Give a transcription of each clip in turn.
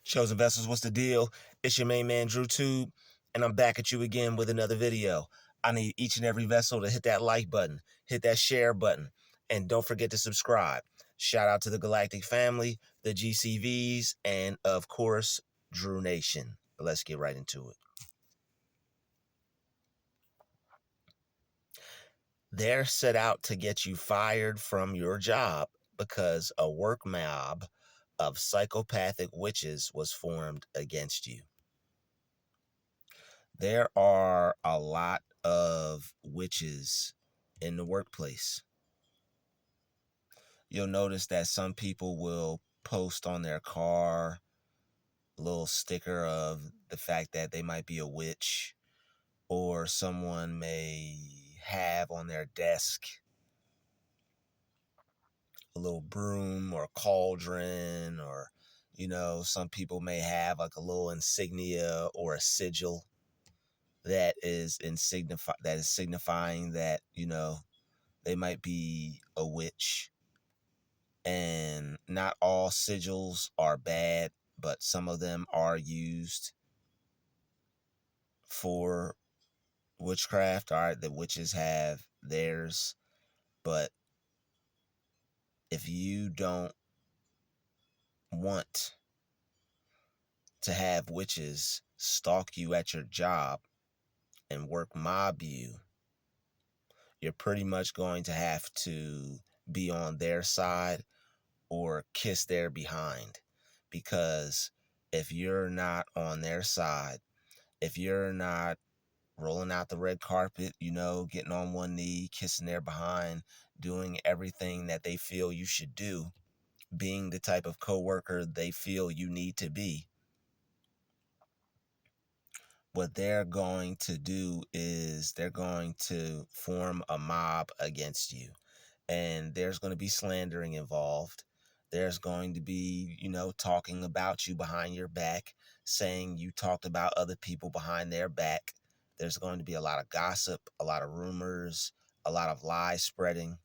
Chosen Vessels, what's the deal? It's your main man, Druuill, and I'm back at you again with another video. I need each and every vessel to hit that like button, hit that share button, and don't forget to subscribe. Shout out to the Galactic family, the GCVs, and of course, Drew Nation. But let's get right into it. They're set out to get you fired from your job because a work mob of psychopathic witches was formed against you. There are a lot of witches in the workplace. You'll notice that some people will post on their car a little sticker of the fact that they might be a witch, or someone may have on their desk a little broom or cauldron, or some people may have like a little insignia or a sigil that is signifying that they might be a witch. And not all sigils are bad, but some of them are used for witchcraft. All right, the witches have theirs, but if you don't want to have witches stalk you at your job and work mob you, you're pretty much going to have to be on their side or kiss their behind. Because if you're not on their side, if you're not rolling out the red carpet, getting on one knee, kissing their behind, doing everything that they feel you should do, being the type of coworker they feel you need to be, what they're going to do is they're going to form a mob against you. And there's going to be slandering involved. There's going to be, talking about you behind your back, saying you talked about other people behind their back. There's going to be a lot of gossip, a lot of rumors, a lot of lies spreading.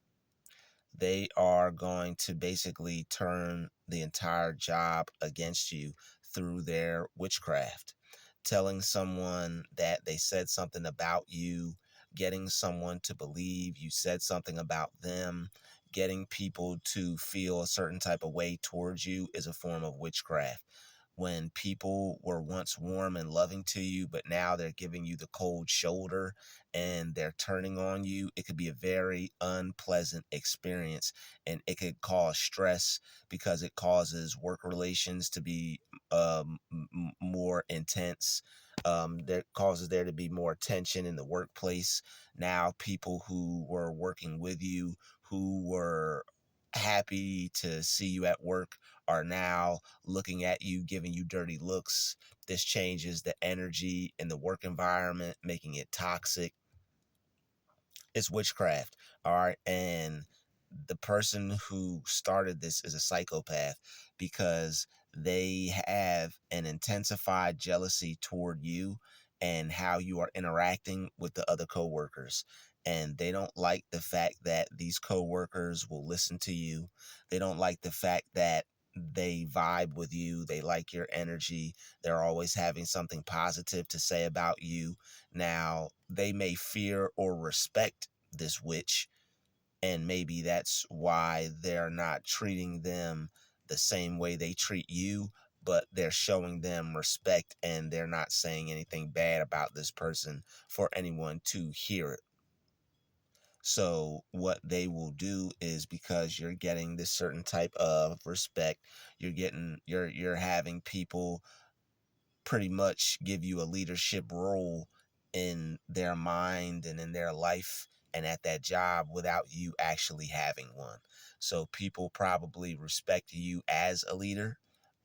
They are going to basically turn the entire job against you through their witchcraft, telling someone that they said something about you, getting someone to believe you said something about them, getting people to feel a certain type of way towards you is a form of witchcraft. When people were once warm and loving to you, but now they're giving you the cold shoulder and they're turning on you, it could be a very unpleasant experience, and it could cause stress because it causes work relations to be more intense. That causes there to be more tension in the workplace. Now people who were working with you, who were happy to see you at work, are now looking at you, giving you dirty looks. This changes the energy in the work environment, making it toxic. It's witchcraft. All right. And the person who started this is a psychopath because they have an intensified jealousy toward you and how you are interacting with the other coworkers. And they don't like the fact that these coworkers will listen to you. They don't like the fact that they vibe with you. They like your energy. They're always having something positive to say about you. Now, they may fear or respect this witch, and maybe that's why they're not treating them the same way they treat you, but they're showing them respect and they're not saying anything bad about this person for anyone to hear it. So what they will do is, because you're getting this certain type of respect, you're having people pretty much give you a leadership role in their mind and in their life and at that job without you actually having one. So people probably respect you as a leader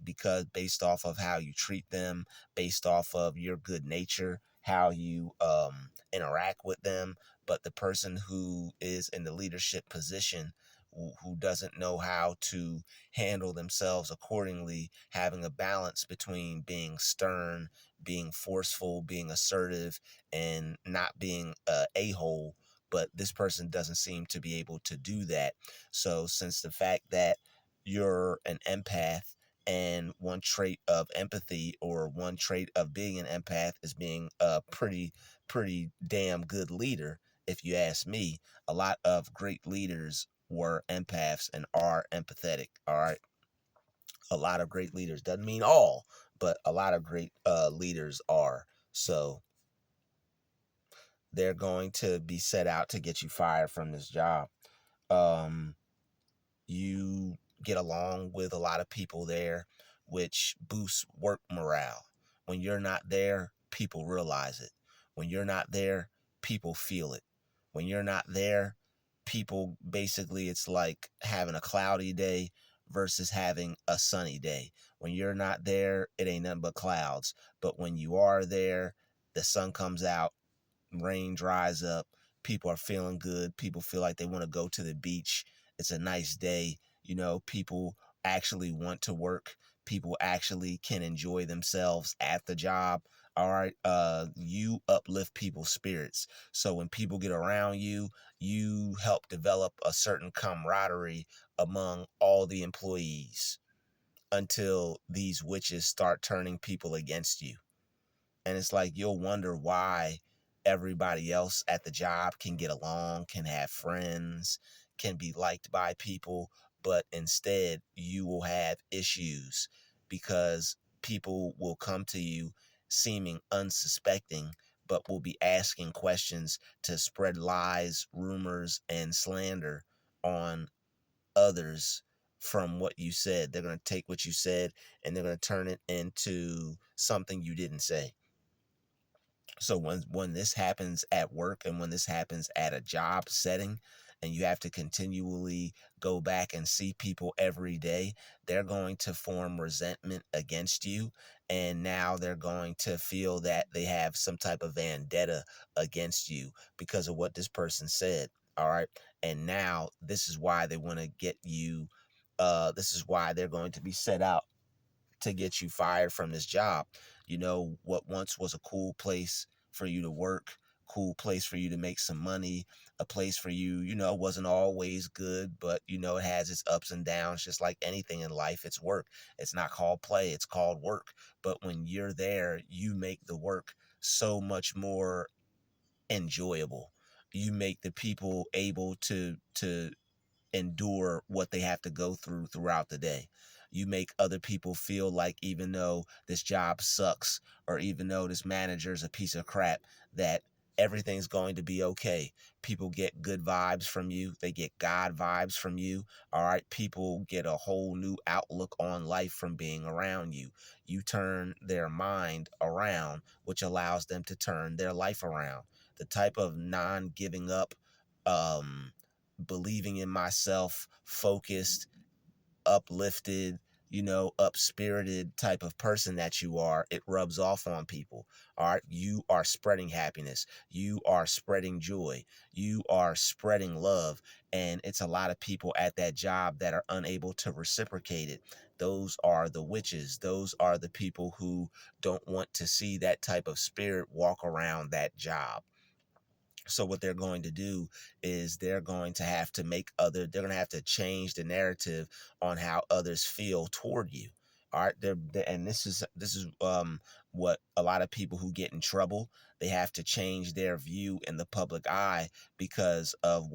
because based off of how you treat them, based off of your good nature, how you interact with them. But the person who is in the leadership position, who doesn't know how to handle themselves accordingly, having a balance between being stern, being forceful, being assertive, and not being a a-hole. But this person doesn't seem to be able to do that. So since the fact that you're an empath And one trait of empathy, or one trait of being an empath, is being a pretty damn good leader. If you ask me, a lot of great leaders were empaths and are empathetic. All right. A lot of great leaders, doesn't mean all, but a lot of great leaders are. So they're going to be set out to get you fired from this job. Um, you get along with a lot of people there, which boosts work morale. When you're not there, people realize it. When you're not there, people feel it. When you're not there, people basically, it's like having a cloudy day versus having a sunny day. When you're not there, it ain't nothing but clouds. But when you are there, the sun comes out, rain dries up, people are feeling good, people feel like they want to go to the beach, it's a nice day, people actually want to work, people actually can enjoy themselves at the job. All right, you uplift people's spirits. So when people get around you, you help develop a certain camaraderie among all the employees until these witches start turning people against you. And it's like you'll wonder why everybody else at the job can get along, can have friends, can be liked by people, but instead you will have issues because people will come to you seeming unsuspecting, but will be asking questions to spread lies, rumors, and slander on others from what you said. They're going to take what you said and they're going to turn it into something you didn't say. So when this happens at work and when this happens at a job setting, and you have to continually go back and see people every day, they're going to form resentment against you. And now they're going to feel that they have some type of vendetta against you because of what this person said. All right. And now this is why they want to get you. This is why they're going to be set out to get you fired from this job. What once was a cool place for you to work, cool place for you to make some money, a place for you, it wasn't always good, but it has its ups and downs, just like anything in life. It's work. It's not called play, it's called work. But when you're there, you make the work so much more enjoyable. You make the people able to endure what they have to go through throughout the day. You make other people feel like even though this job sucks, or even though this manager is a piece of crap, that everything's going to be okay. People get good vibes from you. They get God vibes from you. All right. People get a whole new outlook on life from being around you. You turn their mind around, which allows them to turn their life around. The type of non giving up, um, believing in myself, focused, uplifted, up spirited type of person that you are, it rubs off on people. All right. You are spreading happiness. You are spreading joy. You are spreading love. And it's a lot of people at that job that are unable to reciprocate it. Those are the witches. Those are the people who don't want to see that type of spirit walk around that job. So what they're going to do is they're going to have to change the narrative on how others feel toward you. All right. And this is what a lot of people who get in trouble, they have to change their view in the public eye because of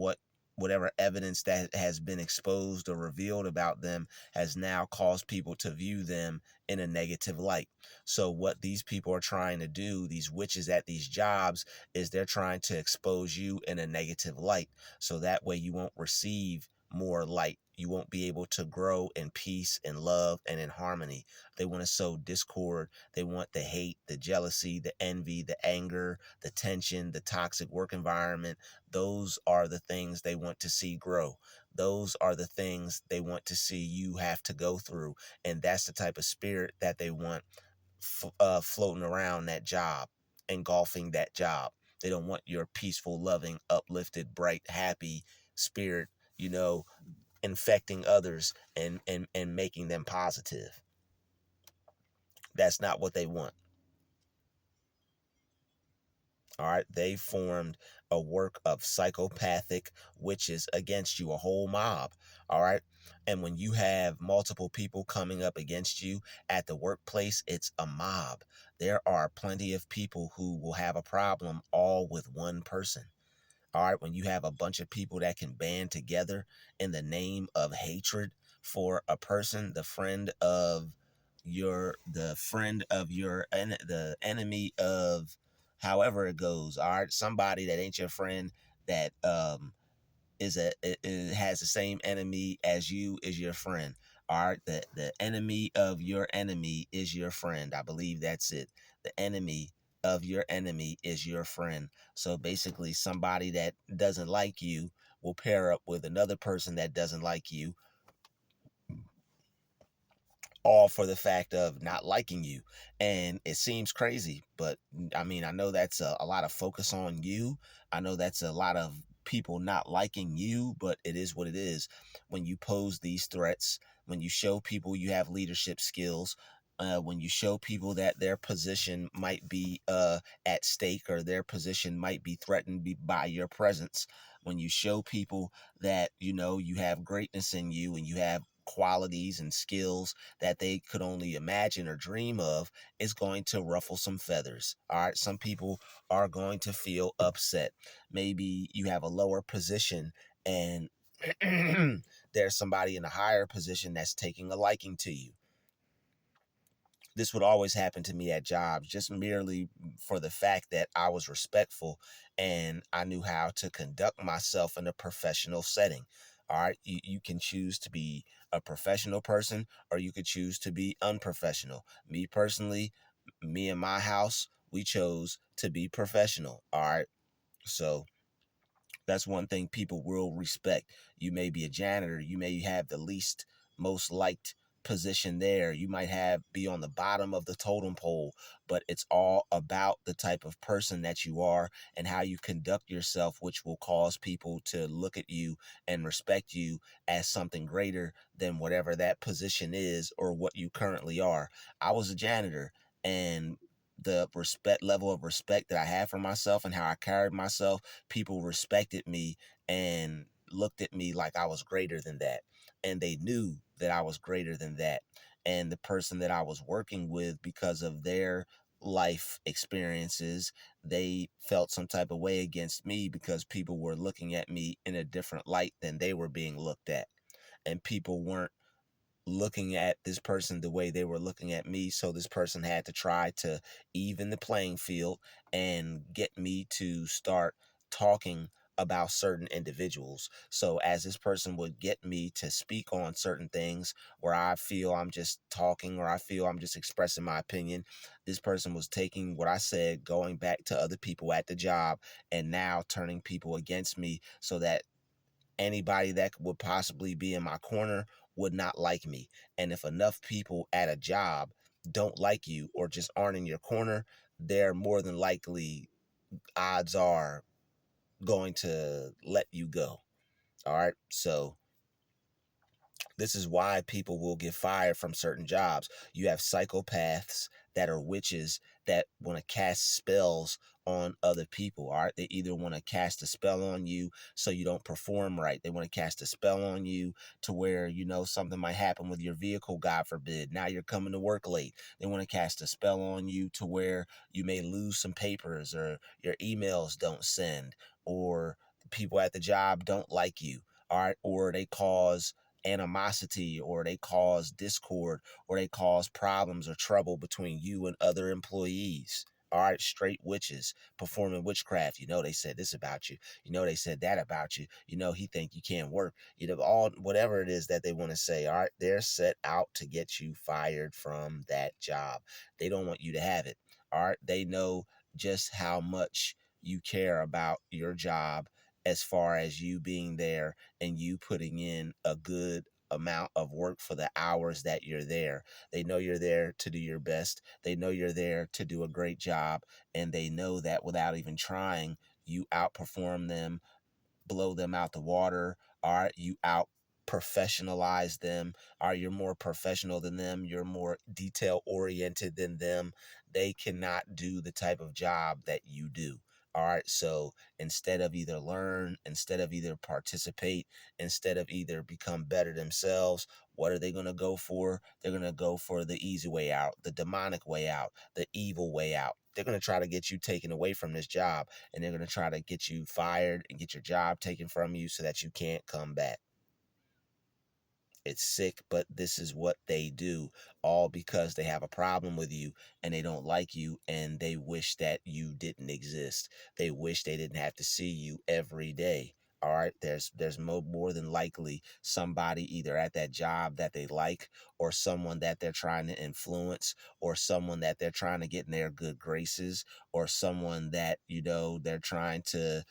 whatever evidence that has been exposed or revealed about them has now caused people to view them in a negative light. So what these people are trying to do, these witches at these jobs, is they're trying to expose you in a negative light. So that way you won't receive more light. You won't be able to grow in peace and love and in harmony. They want to sow discord. They want the hate, the jealousy, the envy, the anger, the tension, the toxic work environment. Those are the things they want to see grow. Those are the things they want to see you have to go through. And that's the type of spirit that they want floating around that job, engulfing that job. They don't want your peaceful, loving, uplifted, bright, happy spirit, you know, infecting others and making them positive. That's not what they want. All right. They formed a work of psychopathic witches against you, a whole mob. All right. And when you have multiple people coming up against you at the workplace, it's a mob. There are plenty of people who will have a problem all with one person. All right, when you have a bunch of people that can band together in the name of hatred for a person, the friend of your, and the enemy of, however it goes. All right, somebody that ain't your friend, that it has the same enemy as you is your friend. All right, the enemy of your enemy is your friend. I believe that's it. The enemy of your enemy is your friend. So basically, somebody that doesn't like you will pair up with another person that doesn't like you, all for the fact of not liking you. And it seems crazy, but I mean, I know that's a lot of focus on you. I know that's a lot of people not liking you, but it is what it is. When you pose these threats, when you show people you have leadership skills, when you show people that their position might be at stake, or their position might be threatened by your presence, when you show people that you have greatness in you, and you have qualities and skills that they could only imagine or dream of, is going to ruffle some feathers. All right. Some people are going to feel upset. Maybe you have a lower position, and there's somebody in a higher position that's taking a liking to you. This would always happen to me at jobs, just merely for the fact that I was respectful and I knew how to conduct myself in a professional setting. All right. You can choose to be a professional person, or you could choose to be unprofessional. Me personally, me and my house, we chose to be professional. All right. So that's one thing people will respect. You may be a janitor, you may have the least, most liked position there. You might have be on the bottom of the totem pole, but it's all about the type of person that you are and how you conduct yourself, which will cause people to look at you and respect you as something greater than whatever that position is or what you currently are. I was a janitor, and the respect level of respect that I had for myself and how I carried myself, people respected me and looked at me like I was greater than that. And they knew that I was greater than that. And the person that I was working with, because of their life experiences, they felt some type of way against me because people were looking at me in a different light than they were being looked at. And people weren't looking at this person the way they were looking at me. So this person had to try to even the playing field and get me to start talking about certain individuals. So as this person would get me to speak on certain things where I feel I'm just talking, or I feel I'm just expressing my opinion, this person was taking what I said, going back to other people at the job, and now turning people against me, so that anybody that would possibly be in my corner would not like me. And if enough people at a job don't like you or just aren't in your corner, they're more than likely, odds are, going to let you go. All right. So this is why people will get fired from certain jobs. You have psychopaths that are witches that want to cast spells on other people. All right. They either want to cast a spell on you so you don't perform right. They want to cast a spell on you to where, something might happen with your vehicle, God forbid. Now you're coming to work late. They want to cast a spell on you to where you may lose some papers, or your emails don't send, or people at the job don't like you. All right. Or they cause animosity, or they cause discord, or they cause problems or trouble between you and other employees. All right, straight witches performing witchcraft. They said this about you. They said that about you. He think you can't work. All whatever it is that they want to say. All right, they're set out to get you fired from that job. They don't want you to have it. All right, they know just how much you care about your job, as far as you being there and you putting in a good amount of work for the hours that you're there. They know you're there to do your best. They know you're there to do a great job. And they know that without even trying, you outperform them, blow them out the water. All right. You out professionalize them. Are you're more professional than them. You're more detail oriented than them. They cannot do the type of job that you do. All right, so instead of either participate, instead of either become better themselves, what are they going to go for? They're going to go for the easy way out, the demonic way out, the evil way out. They're going to try to get you taken away from this job, and they're going to try to get you fired and get your job taken from you so that you can't come back. It's sick, but this is what they do, all because they have a problem with you and they don't like you and they wish that you didn't exist. They wish they didn't have to see you every day. All right, there's more than likely somebody either at that job that they like, or someone that they're trying to influence, or someone that they're trying to get in their good graces, or someone that they're trying to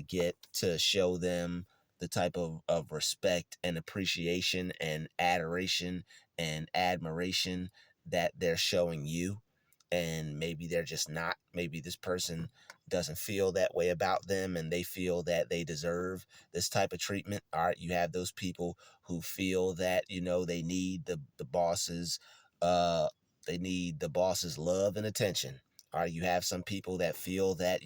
get to show them the type of respect and appreciation and adoration and admiration that they're showing you. And maybe they're just not. Maybe this person doesn't feel that way about them and they feel that they deserve this type of treatment. All right, you have those people who feel that they need the boss's uh they need the boss's love and attention. All right, you have some people that feel that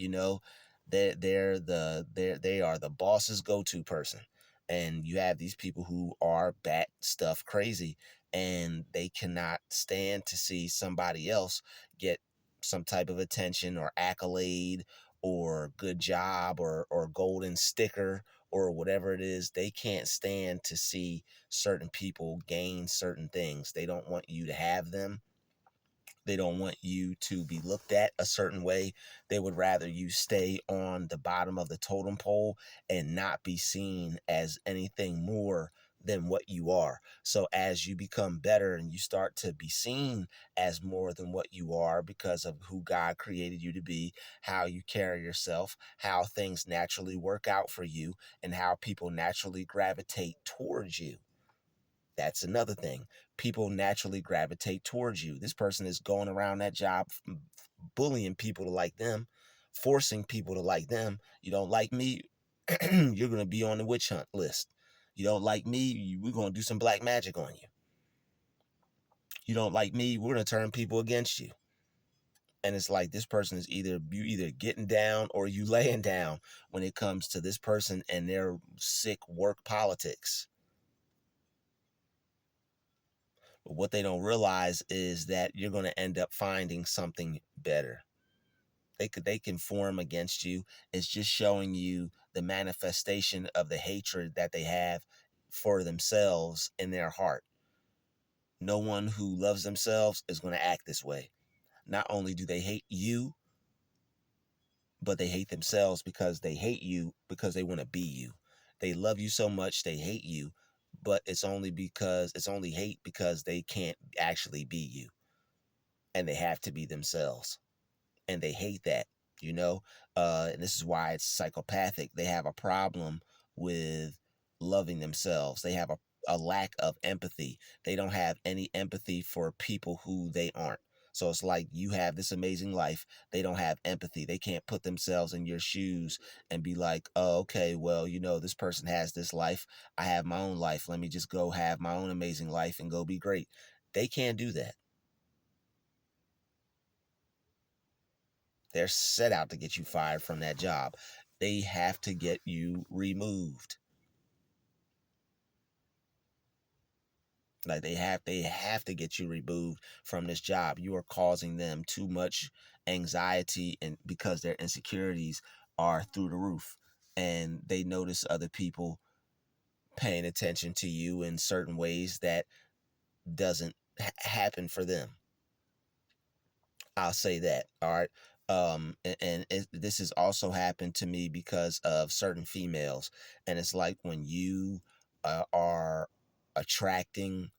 they are the boss's go-to person. And you have these people who are bat stuff crazy, and they cannot stand to see somebody else get some type of attention or accolade or good job or golden sticker or whatever it is. They can't stand to see certain people gain certain things. They don't want you to have them. They don't want you to be looked at a certain way. They would rather you stay on the bottom of the totem pole and not be seen as anything more than what you are. So as you become better and you start to be seen as more than what you are because of who God created you to be, how you carry yourself, how things naturally work out for you, and how people naturally gravitate towards you. That's another thing. People naturally gravitate towards you. This person is going around that job bullying people to like them, forcing people to like them. You don't like me, you're going to be on the witch hunt list. You don't like me, we're going to do some black magic on you. You don't like me, we're going to turn people against you. And it's like this person is either getting down or you laying down when it comes to this person and their sick work politics. But what they don't realize is that you're going to end up finding something better. They can form against you. It's just showing you the manifestation of the hatred that they have for themselves in their heart. No one who loves themselves is going to act this way. Not only do they hate you, but they hate themselves because they hate you because they want to be you. They love you so much they hate you, but it's only hate because they can't actually be you, and they have to be themselves, and they hate that, you know and this is why it's psychopathic. They have a problem with loving themselves. They have a lack of empathy. They don't have any empathy for people who they aren't. So it's like you have this amazing life. They don't have empathy. They can't put themselves in your shoes and be like, oh, okay, well, this person has this life. I have my own life. Let me just go have my own amazing life and go be great. They can't do that. They're set out to get you fired from that job. They have to get you removed. Like they have to get you removed from this job. You are causing them too much anxiety, and because their insecurities are through the roof, and they notice other people paying attention to you in certain ways that doesn't happen for them. I'll say that. All right. This has also happened to me because of certain females. And it's like when you are attracting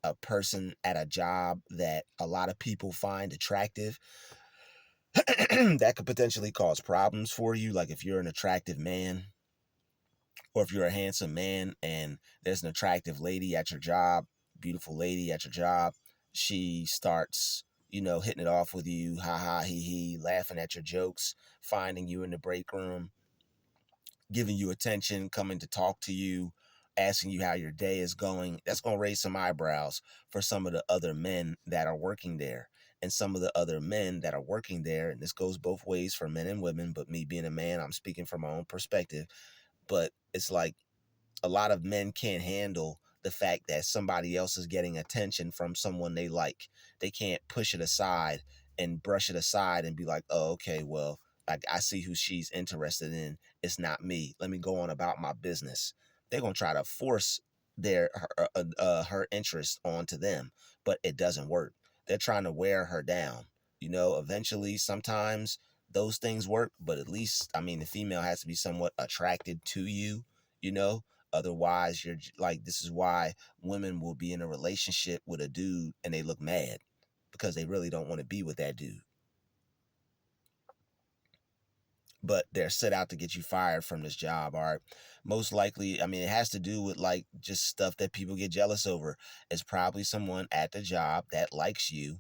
a person at a job that a lot of people find attractive, that could potentially cause problems for you. Like if you're an attractive man, or if you're a handsome man and there's an attractive lady at your job, beautiful lady at your job, she starts, hitting it off with you, ha ha, he, laughing at your jokes, finding you in the break room, giving you attention, coming to talk to you, asking you how your day is going. That's going to raise some eyebrows for some of the other men that are working there. and some of the other men that are working there, and this goes both ways for men and women, but me being a man, I'm speaking from my own perspective. But it's like a lot of men can't handle the fact that somebody else is getting attention from someone they like. They can't push it aside and brush it aside and be like, oh, okay, well, I see who she's interested in. It's not me. Let me go on about my business. They're going to try to force her interest onto them, but it doesn't work. They're trying to wear her down. Eventually, sometimes those things work, but at least, I mean, the female has to be somewhat attracted to you, you know otherwise you're like, this is why women will be in a relationship with a dude and they look mad because they really don't want to be with that dude, but they're set out to get you fired from this job. All right, most likely, I mean, it has to do with like just stuff that people get jealous over. It's probably someone at the job that likes you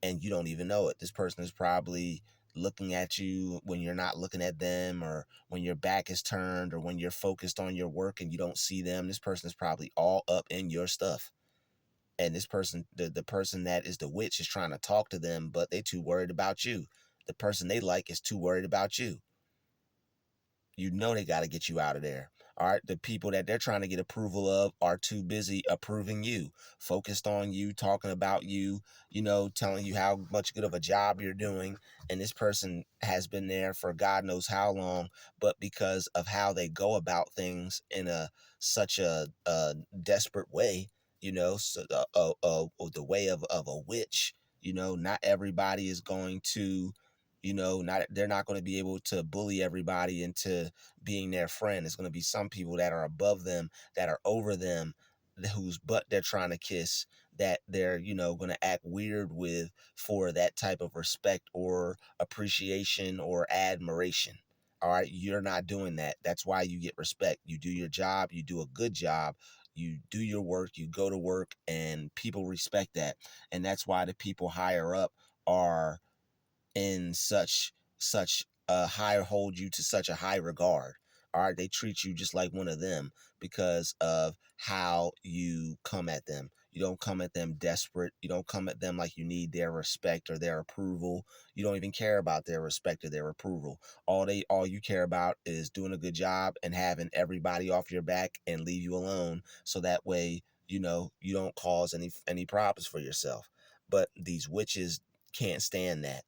and you don't even know it. This person is probably looking at you when you're not looking at them, or when your back is turned, or when you're focused on your work and you don't see them. This person is probably all up in your stuff. And this person, the person that is the witch, is trying to talk to them, but they too worried about you. The person they like is too worried about you. They got to get you out of there. All right. The people that they're trying to get approval of are too busy approving you, focused on you, talking about you, telling you how much good of a job you're doing. And this person has been there for God knows how long, but because of how they go about things in such a desperate way, so the way of a witch, not everybody is going to not they're not going to be able to bully everybody into being their friend. It's going to be some people that are above them, that are over them, whose butt they're trying to kiss, that they're going to act weird with for that type of respect or appreciation or admiration. All right, you're not doing that. That's why you get respect. You do your job, you do a good job, you do your work, you go to work, and people respect that. And that's why the people higher up are in such a high hold you to such a high regard. All right, they treat you just like one of them because of how you come at them. You don't come at them desperate. You don't come at them like you need their respect or their approval. You don't even care about their respect or their approval. All you care about is doing a good job and having everybody off your back and leave you alone, so that way you don't cause any problems for yourself. But these witches can't stand that,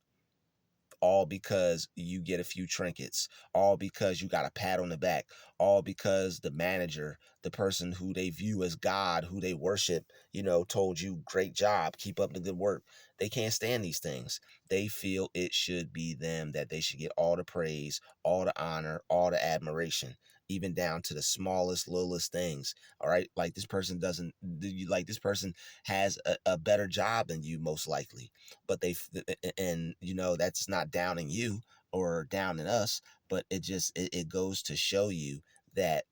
all because you get a few trinkets, all because you got a pat on the back, all because the manager, the person who they view as God, who they worship, told you, great job, keep up the good work. They can't stand these things. They feel it should be them, that they should get all the praise, all the honor, all the admiration, even down to the smallest, littlest things. All right. Like this person doesn't, like this person has a better job than you, most likely, but and that's not downing you or downing us, but it goes to show you that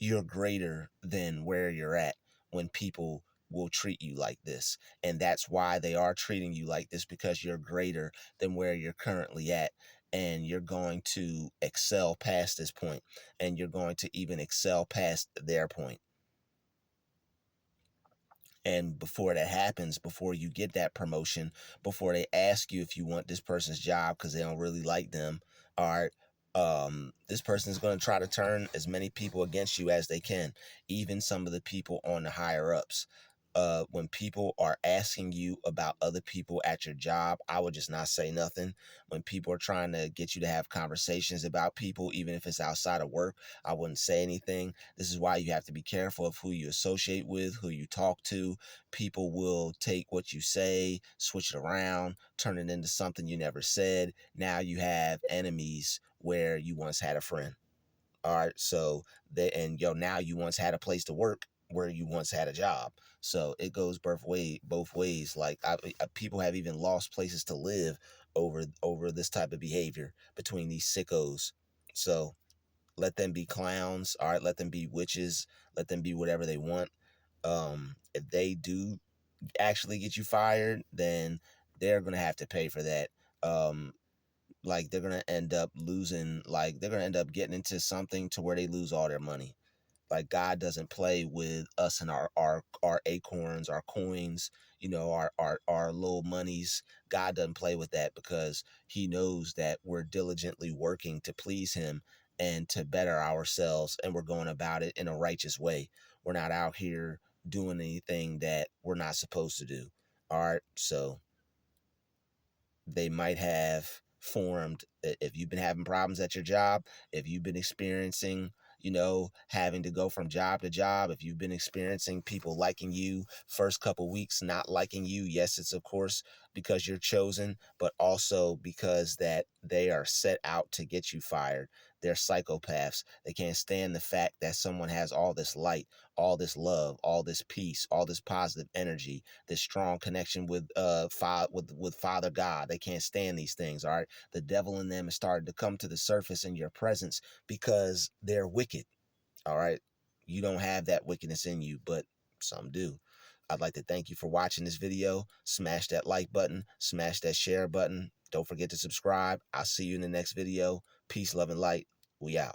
you're greater than where you're at when people will treat you like this. And that's why they are treating you like this, because you're greater than where you're currently at, and you're going to excel past this point, and you're going to even excel past their point. And before that happens, before you get that promotion, before they ask you if you want this person's job because they don't really like them, all right, this person is going to try to turn as many people against you as they can, even some of the people on the higher ups. When people are asking you about other people at your job, I would just not say nothing. When people are trying to get you to have conversations about people, even if it's outside of work, I wouldn't say anything. This is why you have to be careful of who you associate with, who you talk to. People will take what you say, switch it around, turn it into something you never said. Now you have enemies where you once had a friend. All right, so now you once had a place to work where you once had a job. So it goes both ways. Like people have even lost places to live over this type of behavior between these sickos. So let them be clowns. All right, let them be witches. Let them be whatever they want. If they do actually get you fired, then they're gonna have to pay for that. Like they're gonna end up losing. Like they're gonna end up getting into something to where they lose all their money. Like, God doesn't play with us and our acorns, our coins, our little monies. God doesn't play with that, because he knows that we're diligently working to please him and to better ourselves, and we're going about it in a righteous way. We're not out here doing anything that we're not supposed to do. All right. So they might have formed, if you've been having problems at your job, if you've been experiencing, having to go from job to job, if you've been experiencing people liking you first couple weeks, not liking you, yes, it's of course because you're chosen, but also because that they are set out to get you fired. They're psychopaths. They can't stand the fact that someone has all this light, all this love, all this peace, all this positive energy, this strong connection with with Father God. They can't stand these things. All right. The devil in them has started to come to the surface in your presence because they're wicked. All right. You don't have that wickedness in you, but some do. I'd like to thank you for watching this video. Smash that like button, smash that share button. Don't forget to subscribe. I'll see you in the next video. Peace, love, and light. We out.